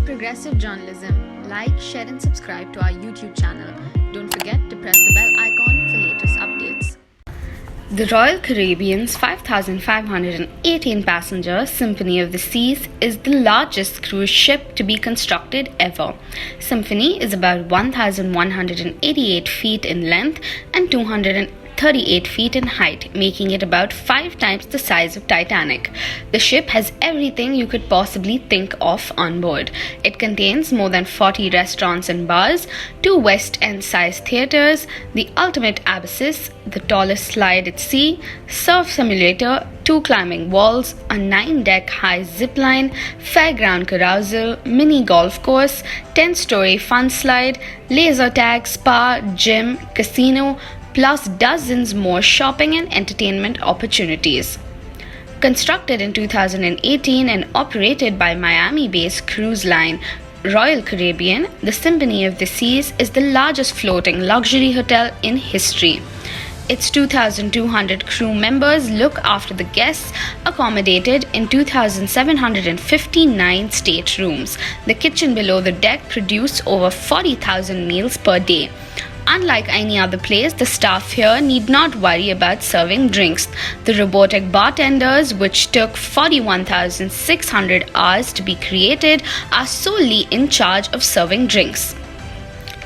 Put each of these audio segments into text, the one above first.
progressive journalism, like, share, and subscribe to our YouTube channel. Don't forget to press the bell icon for latest updates. The Royal Caribbean's 5,518 passenger Symphony of the Seas is the largest cruise ship to be constructed ever. Symphony is about 1,188 feet in length and 238 feet in height, making it about 5 times the size of Titanic. The ship has everything you could possibly think of on board. It contains more than 40 restaurants and bars, 2 West End-sized theaters, the ultimate abysses, the tallest slide at sea, surf simulator, 2 climbing walls, a 9-deck high zipline, fairground carousel, mini golf course, 10-story fun slide, laser tag, spa, gym, casino, plus dozens more shopping and entertainment opportunities. Constructed in 2018 and operated by Miami-based cruise line Royal Caribbean, the Symphony of the Seas is the largest floating luxury hotel in history. Its 2,200 crew members look after the guests, accommodated in 2,759 staterooms. The kitchen below the deck produces over 40,000 meals per day. Unlike any other place, the staff here need not worry about serving drinks. The robotic bartenders, which took 41,600 hours to be created, are solely in charge of serving drinks.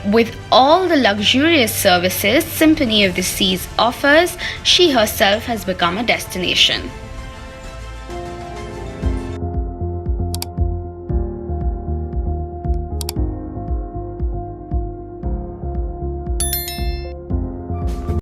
With all the luxurious services Symphony of the Seas offers, she herself has become a destination.